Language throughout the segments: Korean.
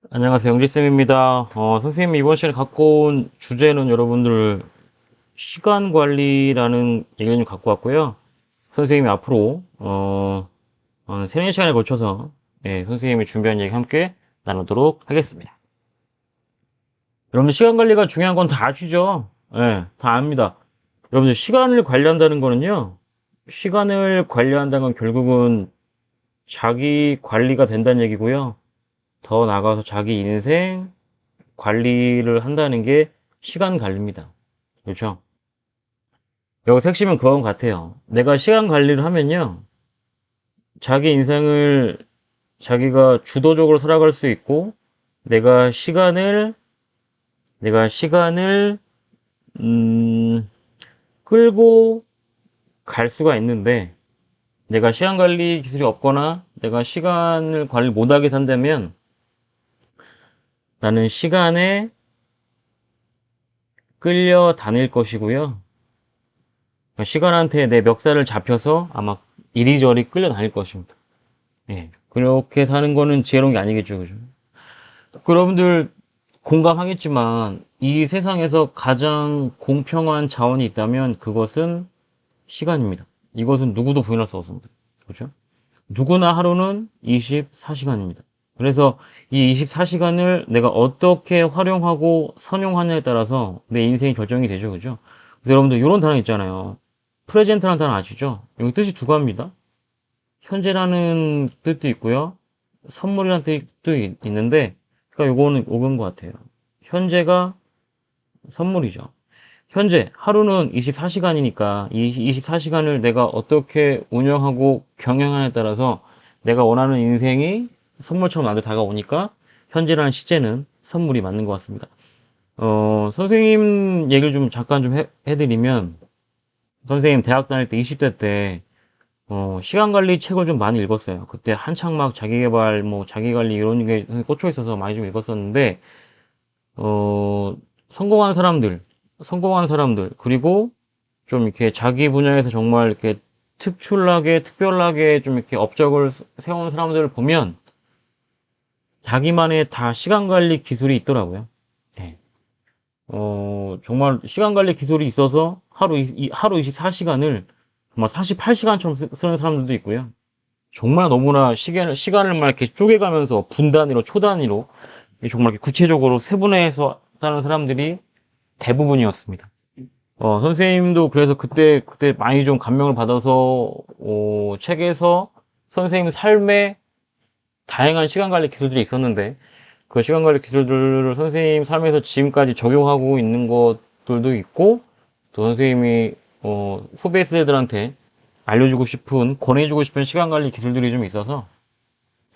안녕하세요. 영지쌤입니다. 선생님이 이번 시간에 갖고 온 주제는 여러분들 시간 관리라는 얘기를 좀 갖고 왔고요. 선생님이 앞으로, 3-4시간에 걸쳐서, 선생님이 준비한 얘기 함께 나누도록 하겠습니다. 여러분들 시간 관리가 중요한 건 다 아시죠? 다 압니다. 여러분들 시간을 관리한다는 거는요, 시간을 관리한다는 건 결국은 자기 관리가 된다는 얘기고요. 더 나아가서 자기 인생, 관리를 한다는 게 시간 관리입니다. 그렇죠? 여기서 핵심은 그건 같아요. 내가 시간 관리를 하면요. 자기 인생을 자기가 주도적으로 살아갈 수 있고, 내가 시간을, 내가 시간을, 음, 끌고 갈 수가 있는데, 내가 시간 관리 기술이 없거나, 내가 시간을 관리 못하게 산다면, 나는 시간에 끌려 다닐 것이고요. 시간한테 내 멱살을 잡혀서 아마 이리저리 끌려다닐 것입니다. 그렇게 사는 거는 지혜로운 게 아니겠죠, 그죠? 여러분들 공감하겠지만 이 세상에서 가장 공평한 자원이 있다면 그것은 시간입니다. 이것은 누구도 부인할 수 없습니다. 그렇죠? 누구나 하루는 24시간입니다. 그래서 이 24시간을 내가 어떻게 활용하고 선용하느냐에 따라서 내 인생이 결정이 되죠, 그죠? 그래서 여러분들 이런 단어 있잖아요. 프레젠트라는 단어 아시죠? 여기 뜻이 두 가지입니다. 현재라는 뜻도 있고요. 선물이라는 뜻도 있는데, 그러니까 요거는 옳은 것 같아요. 현재가 선물이죠. 현재, 하루는 24시간이니까, 이 24시간을 내가 어떻게 운영하고 경영하냐에 따라서 내가 원하는 인생이 선물처럼 나한테 다가오니까, 현재라는 시제는 선물이 맞는 것 같습니다. 선생님 얘기를 좀 잠깐 좀 해드리면, 선생님 대학 다닐 때 20대 때 시간 관리 책을 좀 많이 읽었어요. 그때 한창 막 자기계발, 뭐 자기 관리 이런 게 꽂혀 있어서 많이 좀 읽었었는데, 어, 성공한 사람들, 성공한 사람들, 그리고 좀 이렇게 자기 분야에서 정말 이렇게 특출나게, 특별하게 좀 이렇게 업적을 세운 사람들을 보면 자기만의 다 시간 관리 기술이 있더라고요. 네. 정말 시간 관리 기술이 있어서 하루 24시간을 정말 48시간처럼 쓰는 사람들도 있고요. 정말 너무나 시간을 막 이렇게 쪼개가면서 분 단위로, 초 단위로 정말 이렇게 구체적으로 세분화해서 사는 사람들이 대부분이었습니다. 선생님도 그래서 그때 많이 좀 감명을 받아서, 책에서 선생님 삶에 다양한 시간 관리 기술들이 있었는데, 그 시간 관리 기술들을 선생님 삶에서 지금까지 적용하고 있는 것들도 있고, 또 선생님이, 후배 세대들한테 알려주고 싶은, 권해주고 싶은 시간 관리 기술들이 좀 있어서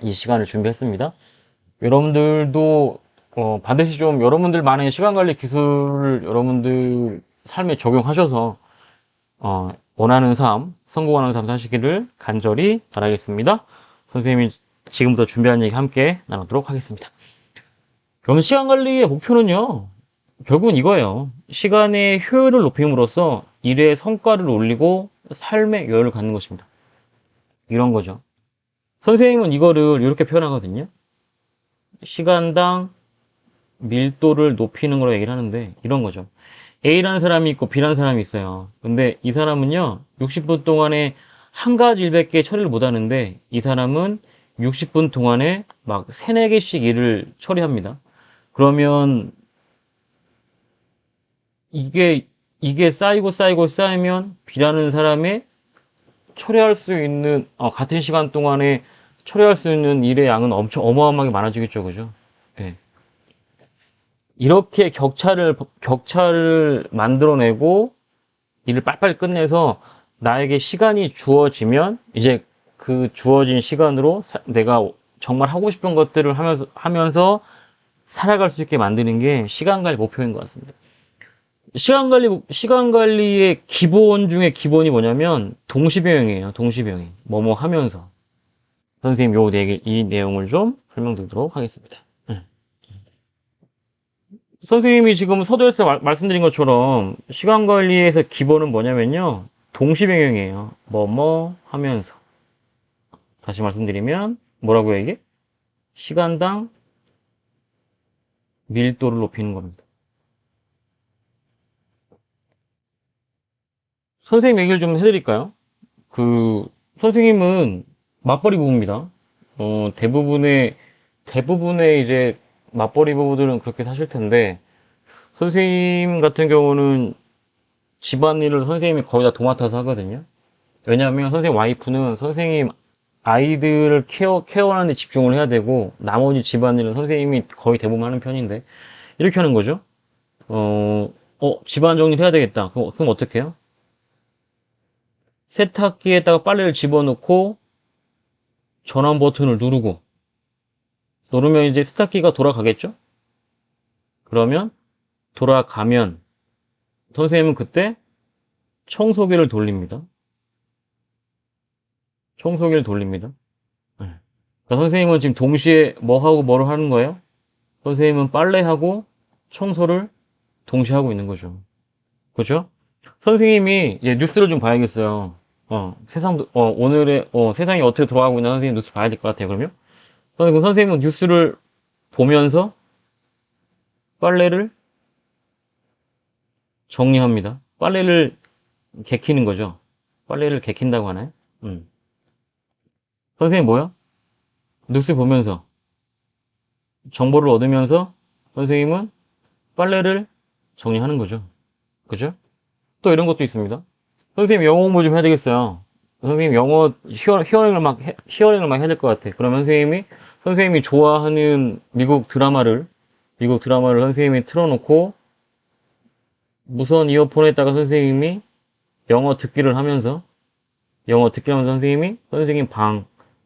이 시간을 준비했습니다. 여러분들도 반드시 좀 여러분들만의 시간 관리 기술을 여러분들 삶에 적용하셔서 원하는 삶, 성공하는 삶 사시기를 간절히 바라겠습니다. 선생님이 지금부터 준비한 얘기 함께 나누도록 하겠습니다. 그럼 시간 관리의 목표는요, 결국은 이거예요. 시간의 효율을 높임으로써 일의 성과를 올리고 삶의 여유를 갖는 것입니다. 이런 거죠. 선생님은 이거를 이렇게 표현하거든요. 시간당 밀도를 높이는 거로 얘기를 하는데 이런 거죠. A라는 사람이 있고 B라는 사람이 있어요. 근데 이 사람은요, 60분 동안에 한 가지 일밖에 처리를 못 하는데 이 사람은 60분 동안에 막 3-4개씩 일을 처리합니다. 그러면 이게 쌓이면 B라는 사람의 처리할 수 있는, 같은 시간 동안에 처리할 수 있는 일의 양은 엄청 어마어마하게 많아지겠죠. 그죠? 예. 이렇게 격차를 만들어내고 일을 빨리빨리 끝내서 나에게 시간이 주어지면 이제 그 주어진 시간으로 내가 정말 하고 싶은 것들을 하면서 살아갈 수 있게 만드는 게 시간 관리 목표인 것 같습니다. 시간 관리의 기본 중에 기본이 뭐냐면 동시병행이에요. 동시병행. 뭐뭐 하면서. 선생님 이 내용을 좀 설명드리도록 하겠습니다. 선생님이 지금 서두에서 말씀드린 것처럼 시간 관리에서 기본은 뭐냐면요. 동시병행이에요. 뭐뭐 하면서. 다시 말씀드리면 뭐라고요 이게? 시간당 밀도를 높이는 겁니다. 선생님 얘기를 좀 해드릴까요? 그 선생님은 맞벌이 부부입니다. 대부분의 이제 맞벌이 부부들은 그렇게 사실 텐데 선생님 같은 경우는 집안일을 선생님이 거의 다 도맡아서 하거든요. 왜냐하면 선생님 와이프는 선생님 아이들을 케어하는 데 집중을 해야 되고 나머지 집안일은 선생님이 거의 대부분 하는 편인데 이렇게 하는 거죠. 집안 정리를 해야 되겠다. 그럼 어떻게 해요? 세탁기에다가 빨래를 집어넣고 전원 버튼을 누르면 이제 세탁기가 돌아가겠죠? 그러면 돌아가면 선생님은 그때 청소기를 돌립니다. 청소기를 돌립니다. 네. 그러니까 선생님은 지금 동시에 뭐 하고 뭐를 하는 거예요? 선생님은 빨래하고 청소를 동시에 하고 있는 거죠. 그렇죠? 선생님이 이제 뉴스를 좀 봐야겠어요. 오늘의 세상이 어떻게 돌아가고 있나 선생님 뉴스 봐야 될 것 같아요. 그러면 선생님은 뉴스를 보면서 빨래를 정리합니다. 빨래를 개키는 거죠. 빨래를 개킨다고 하나요? 음. 선생님 뭐요? 뉴스 보면서 정보를 얻으면서 선생님은 빨래를 정리하는 거죠. 그죠? 또 이런 것도 있습니다. 선생님 영어 공부 좀 해야 되겠어요. 선생님 영어 히어링을 막 해야 될 것 같아. 그러면 선생님이 좋아하는 미국 드라마를 선생님이 틀어놓고 무선 이어폰에다가 영어 듣기를 하면서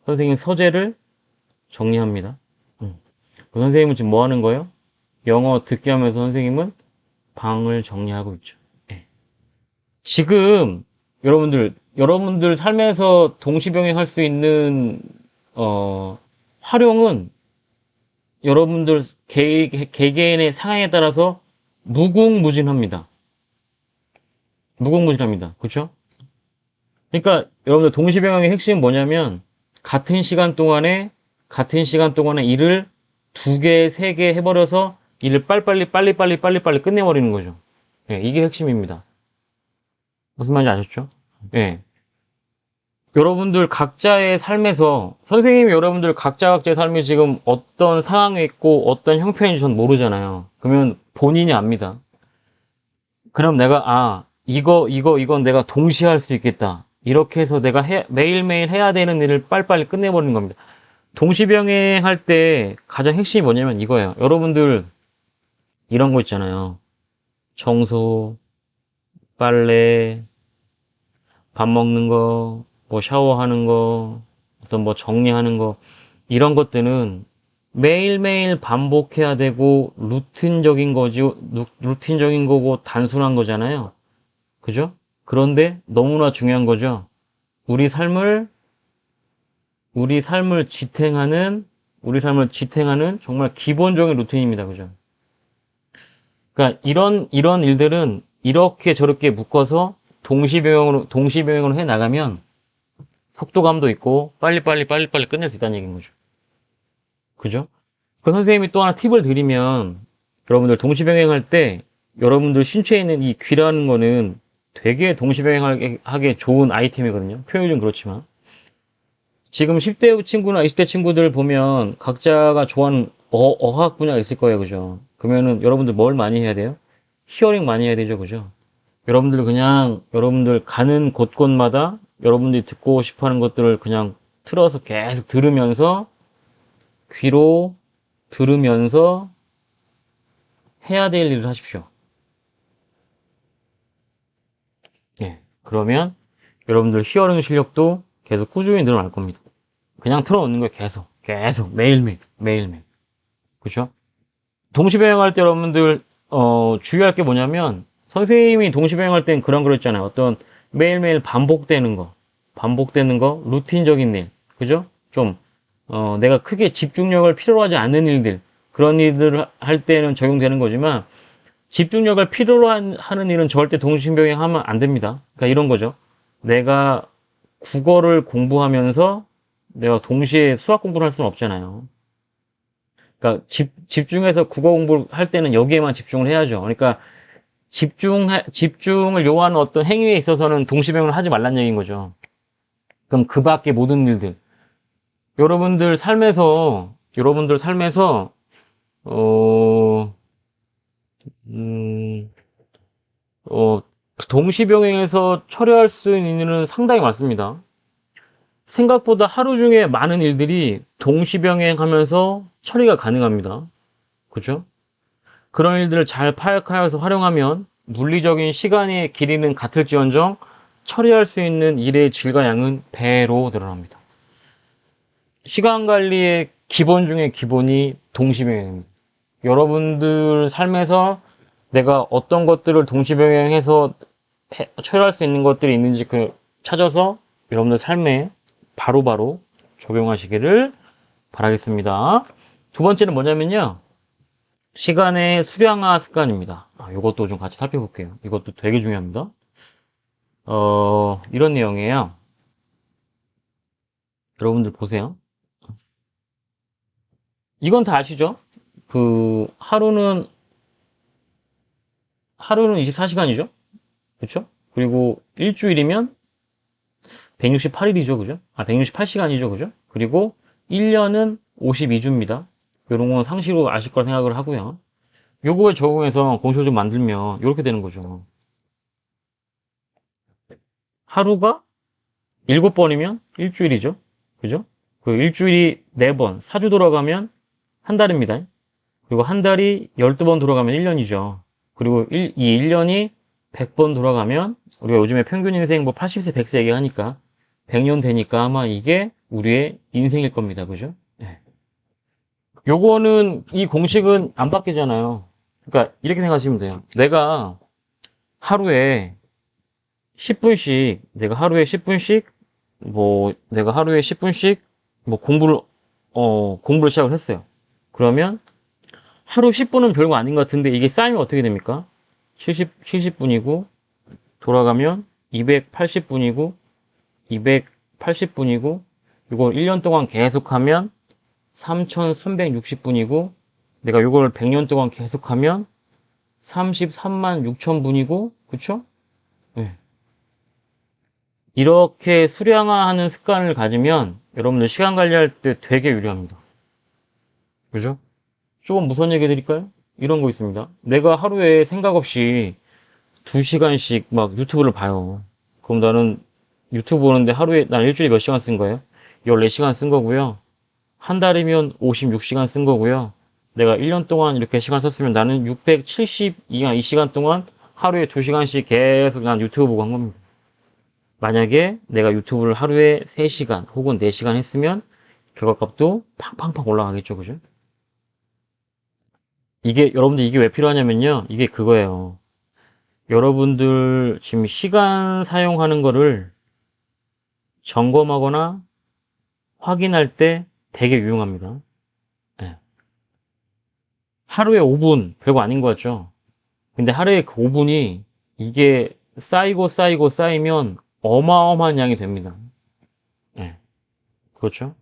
선생님 서재를 정리합니다. 음. 그 선생님은 지금 뭐 하는 거예요? 영어 듣기 하면서 선생님은 방을 정리하고 있죠. 예. 지금 여러분들 삶에서 동시병행할 수 있는 활용은 여러분들 개개인의 상황에 따라서 무궁무진합니다. 무궁무진합니다. 그렇죠? 그러니까 여러분들 동시병행의 핵심은 뭐냐면 같은 시간 동안에 일을 두 개, 세 개 해버려서 일을 빨리빨리 끝내버리는 거죠. 예, 이게 핵심입니다. 무슨 말인지 아셨죠? 예. 여러분들 각자의 삶에서 선생님이 여러분들 각자의 삶이 지금 어떤 상황에 있고 어떤 형편인지 전 모르잖아요. 그러면 본인이 압니다. 그럼 이건 내가 동시에 할 수 있겠다. 이렇게 해서 내가 매일매일 해야 되는 일을 빨리빨리 끝내버리는 겁니다. 동시병행할 때 가장 핵심이 뭐냐면 이거예요. 여러분들 이런 거 있잖아요. 청소, 빨래, 밥 먹는 거, 뭐 샤워하는 거, 어떤 뭐 정리하는 거, 이런 것들은 매일매일 반복해야 되고 루틴적인 거고 단순한 거잖아요. 그죠? 그런데 너무나 중요한 거죠. 우리 삶을, 우리 삶을 지탱하는 정말 기본적인 루틴입니다. 그죠? 그러니까 이런 일들은 이렇게 저렇게 묶어서 동시병행으로 해 나가면 속도감도 있고 빨리빨리 끝낼 수 있다는 얘기인 거죠. 그죠? 그 선생님이 또 하나 팁을 드리면 여러분들 동시병행할 때 여러분들 신체에 있는 이 귀라는 거는 되게 동시병행하게 좋은 아이템이거든요. 표현은 그렇지만 지금 10대 친구나 20대 친구들 보면 각자가 좋아하는 어학 분야가 있을 거예요. 그죠? 그러면은 여러분들 뭘 많이 해야 돼요? 히어링 많이 해야 되죠. 그죠? 여러분들 가는 곳곳마다 여러분들이 듣고 싶어 하는 것들을 그냥 틀어서 계속 귀로 들으면서 해야 될 일을 하십시오. 예. 그러면 여러분들 히어링 실력도 계속 꾸준히 늘어날 겁니다. 그냥 틀어놓는 거예요. 계속. 매일매일. 그죠? 동시배행할 때 여러분들, 주의할 게 뭐냐면, 선생님이 동시배행할 땐 그런 거 있잖아요. 어떤 매일매일 반복되는 거, 루틴적인 일. 그죠? 좀, 내가 크게 집중력을 필요로 하지 않는 일들. 그런 일들을 할 때는 적용되는 거지만, 집중력을 필요로 하는 일은 절대 동시병행하면 안 됩니다. 그러니까 이런 거죠. 내가 국어를 공부하면서 내가 동시에 수학 공부를 할 수는 없잖아요. 그러니까 집중해서 국어 공부를 할 때는 여기에만 집중을 해야죠. 그러니까 집중을 요하는 어떤 행위에 있어서는 동시배경을 하지 말란 얘기인 거죠. 그럼 그 밖에 모든 일들. 여러분들 삶에서, 어, 음, 어, 동시병행해서 처리할 수 있는 일은 상당히 많습니다. 생각보다 하루 중에 많은 일들이 동시병행하면서 처리가 가능합니다. 그죠? 그런 일들을 잘 파악하여서 활용하면 물리적인 시간의 길이는 같을지언정 처리할 수 있는 일의 질과 양은 배로 늘어납니다. 시간 관리의 기본 중에 기본이 동시병행입니다. 여러분들 삶에서 내가 어떤 것들을 동시병행해서 처리할 수 있는 것들이 있는지 찾아서 여러분들 삶에 바로바로 적용하시기를 바라겠습니다. 두 번째는 뭐냐면요. 시간의 수량화 습관입니다. 이것도 좀 같이 살펴볼게요. 이것도 되게 중요합니다. 이런 내용이에요. 여러분들 보세요. 이건 다 아시죠? 하루는 24시간이죠? 그렇죠? 그리고 일주일이면 168일이죠, 그죠? 168시간이죠, 그죠? 그리고 1년은 52주입니다. 이런 건 상식으로 아실 거라 생각을 하고요. 요거에 적용해서 공식을 좀 만들면 이렇게 되는 거죠. 하루가 7번이면 일주일이죠. 그죠? 그 일주일이 4번, 4주 돌아가면 한 달입니다. 그리고 한 달이 12번 돌아가면 1년이죠. 그리고 이 1년이 100번 돌아가면 우리가 요즘에 평균 인생 뭐 80세, 100세 얘기하니까 100년 되니까 아마 이게 우리의 인생일 겁니다. 그죠? 네. 요거는 이 공식은 안 바뀌잖아요. 그러니까 이렇게 생각하시면 돼요. 하루에 10분씩 내가 하루에 10분씩 내가 하루에 10분씩 공부를 시작을 했어요. 그러면 하루 10분은 별거 아닌 것 같은데 이게 쌓이면 어떻게 됩니까? 70분이고 돌아가면 280분이고 280분이고 이걸 1년 동안 계속하면 3360분이고 내가 이걸 100년 동안 계속하면 33만 6천 분이고 그쵸? 네. 이렇게 수량화하는 습관을 가지면 여러분들 시간 관리할 때 되게 유리합니다. 그죠? 조금 무서운 얘기 해드릴까요? 이런 거 있습니다. 내가 하루에 생각 없이 2시간씩 막 유튜브를 봐요. 그럼 나는 유튜브 보는데 난 일주일에 몇 시간 쓴 거예요? 14시간 쓴 거고요. 한 달이면 56시간 쓴 거고요. 내가 1년 동안 이렇게 시간 썼으면 나는 672시간 동안 하루에 2시간씩 계속 난 유튜브 보고 한 겁니다. 만약에 내가 유튜브를 하루에 3시간 혹은 4시간 했으면 결과값도 팡팡팡 올라가겠죠. 그죠? 여러분들 이게 왜 필요하냐면요. 이게 그거예요. 여러분들 지금 시간 사용하는 거를 점검하거나 확인할 때 되게 유용합니다. 네. 하루에 5분, 별거 아닌 것 같죠? 근데 하루에 그 5분이 이게 쌓이면 어마어마한 양이 됩니다. 네. 그렇죠?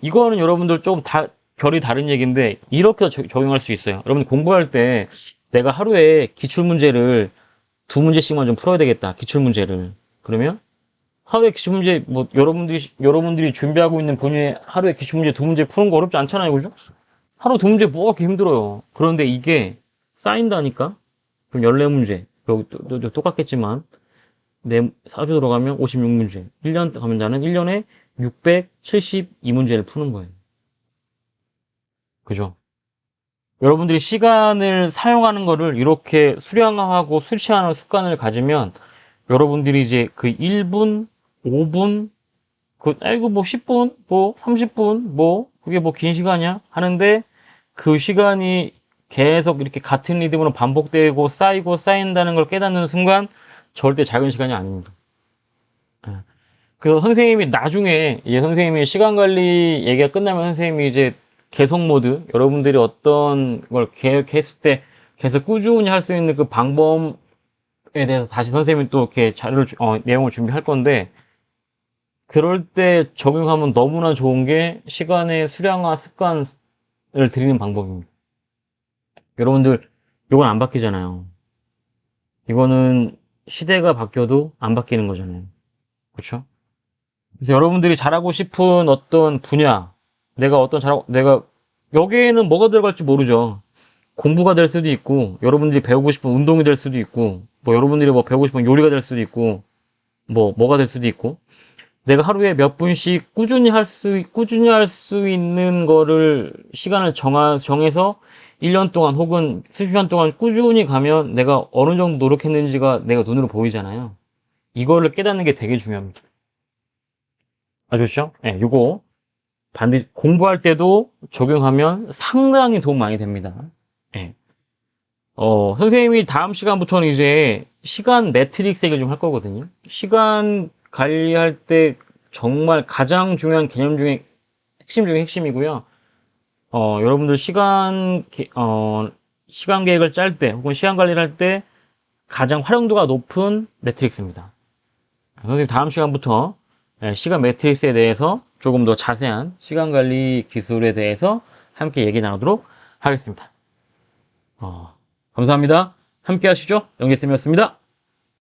이거는 여러분들 좀 결이 다른 얘기인데, 이렇게 적용할 수 있어요. 여러분 공부할 때 내가 하루에 기출문제를 2문제씩만 좀 풀어야 되겠다. 기출문제를. 그러면 하루에 기출문제, 여러분들이 준비하고 있는 분야에 하루에 기출문제 2문제 푸는 거 어렵지 않잖아요. 그죠? 하루 2문제 뭐가 그렇게 힘들어요. 그런데 이게 쌓인다니까? 그럼 14문제. 여기 똑같겠지만, 4주 들어가면 56문제. 1년 가면 나는 1년에 672문제를 푸는 거예요. 그죠? 여러분들이 시간을 사용하는 거를 이렇게 수량화하고 수치하는 습관을 가지면 여러분들이 이제 그 1분, 5분, 아이고, 10분, 30분, 그게 긴 시간이야? 하는데 그 시간이 계속 이렇게 같은 리듬으로 반복되고 쌓인다는 걸 깨닫는 순간 절대 작은 시간이 아닙니다. 예. 그래서 선생님이 나중에, 이제 선생님이 시간 관리 얘기가 끝나면 선생님이 이제 개선 모드, 여러분들이 어떤 걸 계획했을 때 계속 꾸준히 할 수 있는 그 방법에 대해서 다시 선생님이 또 이렇게 내용을 준비할 건데, 그럴 때 적용하면 너무나 좋은 게 시간의 수량화 습관을 들이는 방법입니다. 여러분들, 이건 안 바뀌잖아요. 이거는 시대가 바뀌어도 안 바뀌는 거잖아요. 그렇죠? 그래서 여러분들이 잘하고 싶은 어떤 분야, 내가 여기에는 뭐가 들어갈지 모르죠. 공부가 될 수도 있고, 여러분들이 배우고 싶은 운동이 될 수도 있고, 뭐 여러분들이 뭐 배우고 싶은 요리가 될 수도 있고, 뭐가 될 수도 있고, 내가 하루에 몇 분씩 꾸준히 할 수 있는 거를 시간을 정해서 1년 동안 혹은 30년 동안 꾸준히 가면 내가 어느 정도 노력했는지가 내가 눈으로 보이잖아요. 이거를 깨닫는 게 되게 중요합니다. 아셨죠? 예, 요거 반드시 공부할 때도 적용하면 상당히 도움 많이 됩니다. 예. 선생님이 다음 시간부터는 이제 시간 매트릭스 얘기를 좀 할 거거든요. 시간 관리할 때 정말 가장 중요한 개념 중에 핵심이고요. 여러분들 시간 계획을 짤 때 혹은 시간 관리를 할 때 가장 활용도가 높은 매트릭스입니다. 선생님 다음 시간부터 시간 매트릭스에 대해서 조금 더 자세한 시간 관리 기술에 대해서 함께 얘기 나누도록 하겠습니다. 감사합니다. 함께 하시죠. 영재쌤이었습니다.